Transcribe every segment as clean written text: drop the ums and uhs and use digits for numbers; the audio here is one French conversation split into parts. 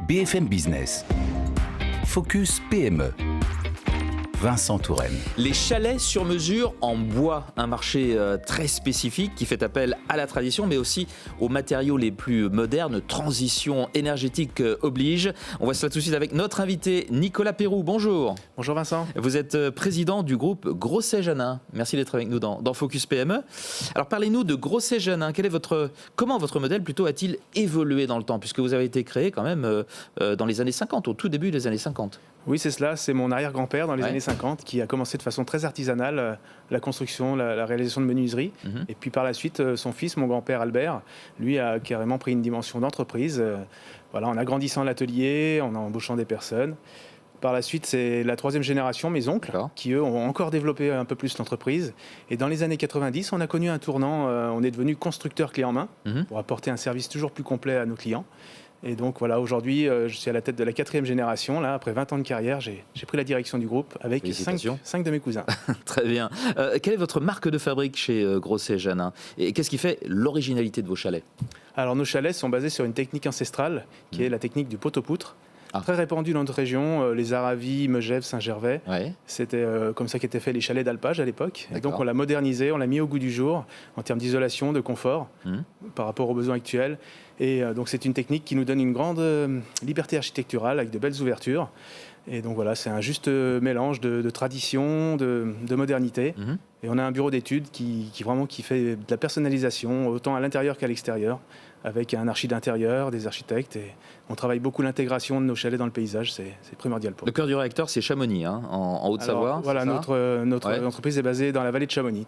BFM Business. Focus PME. Vincent Touraine. Les chalets sur mesure en bois, un marché très spécifique qui fait appel à la tradition mais aussi aux matériaux les plus modernes. Transition énergétique oblige. On voit cela tout de suite avec notre invité Nicolas Pérou. Bonjour. Bonjour Vincent. Vous êtes président du groupe Grosset-Janin. Merci d'être avec nous dans Focus PME. Alors parlez-nous de Grosset-Janin. Comment votre modèle plutôt a-t-il évolué dans le temps, puisque vous avez été créé quand même dans les années 50, au tout début des années 50. Oui, c'est cela. C'est mon arrière-grand-père dans les années 50 qui a commencé de façon très artisanale la construction, la réalisation de menuiseries. Et puis par la suite, son fils, mon grand-père Albert, lui a carrément pris une dimension d'entreprise. En agrandissant l'atelier, en embauchant des personnes. Par la suite, c'est la troisième génération, mes oncles, qui eux ont encore développé un peu plus l'entreprise. Et dans les années 90, on a connu un tournant. On est devenu constructeur clé en main pour apporter un service toujours plus complet à nos clients. Et donc voilà, aujourd'hui, je suis à la tête de la quatrième génération. Là, après 20 ans de carrière, j'ai pris la direction du groupe avec 5 de mes cousins. Très bien. Quelle est votre marque de fabrique chez Grosset-Janin ? Et qu'est-ce qui fait l'originalité de vos chalets ? Alors nos chalets sont basés sur une technique ancestrale qui est la technique du pot-au-poutre. Très répandu dans notre région, les Aravis, Megève, Saint-Gervais. C'était comme ça qu'étaient faits les chalets d'alpage à l'époque. Et donc on l'a modernisé, on l'a mis au goût du jour en termes d'isolation, de confort par rapport aux besoins actuels. Et donc c'est une technique qui nous donne une grande liberté architecturale avec de belles ouvertures. Et donc voilà, c'est un juste mélange de tradition, de modernité. Et on a un bureau d'études qui fait de la personnalisation, autant à l'intérieur qu'à l'extérieur, avec un archi d'intérieur, des architectes. Et on travaille beaucoup l'intégration de nos chalets dans le paysage, c'est primordial pour nous. Le cœur du réacteur, c'est Chamonix, en Haute-Savoie. Voilà, notre entreprise est basée dans la vallée de Chamonix.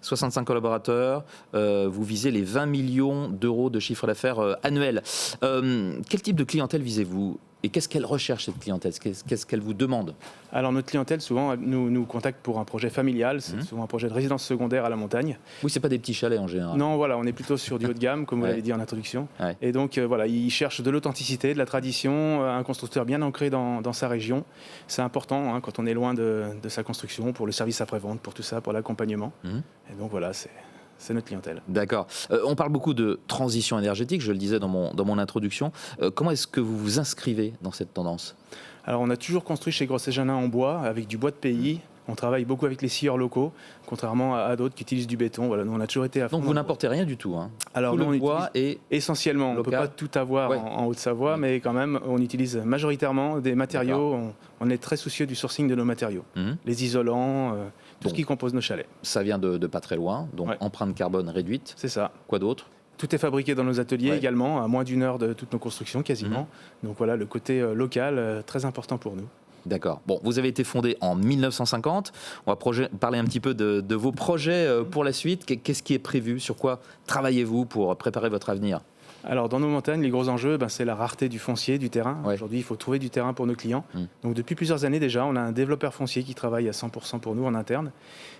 65 collaborateurs, vous visez les 20 millions d'euros de chiffre d'affaires annuel. Quel type de clientèle visez-vous ? Et qu'est-ce qu'elle recherche, cette clientèle ? Qu'est-ce qu'elle vous demande ? Alors notre clientèle, souvent, nous contacte pour un projet familial. C'est souvent un projet de résidence secondaire à la montagne. Oui, c'est pas des petits chalets en général. Non, voilà, on est plutôt sur du haut de gamme, comme vous l'avez dit en introduction. Et donc, ils cherchent de l'authenticité, de la tradition, un constructeur bien ancré dans sa région. C'est important quand on est loin de sa construction, pour le service après-vente, pour tout ça, pour l'accompagnement. Et donc voilà, c'est notre clientèle. D'accord. On parle beaucoup de transition énergétique, je le disais dans mon introduction. Comment est-ce que vous vous inscrivez dans cette tendance ? Alors on a toujours construit chez Grosset-Janin en bois, avec du bois de pays. On travaille beaucoup avec les scieurs locaux, contrairement à d'autres qui utilisent du béton. Voilà, nous on a toujours été à fond. Donc vous n'importez rien du tout, Alors tout nous, le bois est essentiellement, local. On ne peut pas tout avoir en Haute-Savoie, mais quand même on utilise majoritairement des matériaux. On est très soucieux du sourcing de nos matériaux. Les isolants, tout ce qui compose nos chalets. Ça vient de pas très loin, donc empreinte carbone réduite. C'est ça. Quoi d'autre ? Tout est fabriqué dans nos ateliers également, à moins d'1 heure de toutes nos constructions quasiment. Donc voilà, le côté local, très important pour nous. D'accord. Bon, vous avez été fondé en 1950. On va parler un petit peu de vos projets pour la suite. Qu'est-ce qui est prévu ? Sur quoi travaillez-vous pour préparer votre avenir ? Alors dans nos montagnes, les gros enjeux, c'est la rareté du foncier, du terrain. Aujourd'hui, il faut trouver du terrain pour nos clients. Donc depuis plusieurs années déjà, on a un développeur foncier qui travaille à 100% pour nous en interne.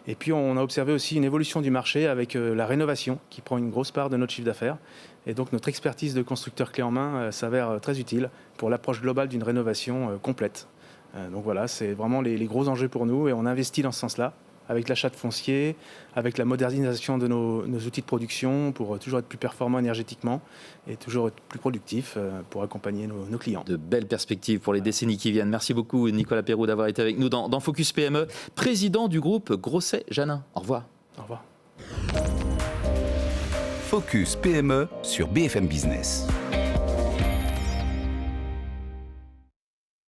Et puis on a observé aussi une évolution du marché avec la rénovation qui prend une grosse part de notre chiffre d'affaires. Et donc notre expertise de constructeur clé en main s'avère très utile pour l'approche globale d'une rénovation complète. Donc voilà, c'est vraiment les gros enjeux pour nous et on investit dans ce sens-là, avec l'achat de foncier, avec la modernisation de nos outils de production pour toujours être plus performants énergétiquement et toujours être plus productifs pour accompagner nos clients. De belles perspectives pour les décennies qui viennent. Merci beaucoup Nicolas Pérou d'avoir été avec nous dans Focus PME, président du groupe Grosset-Janin. Au revoir. Au revoir. Focus PME sur BFM Business.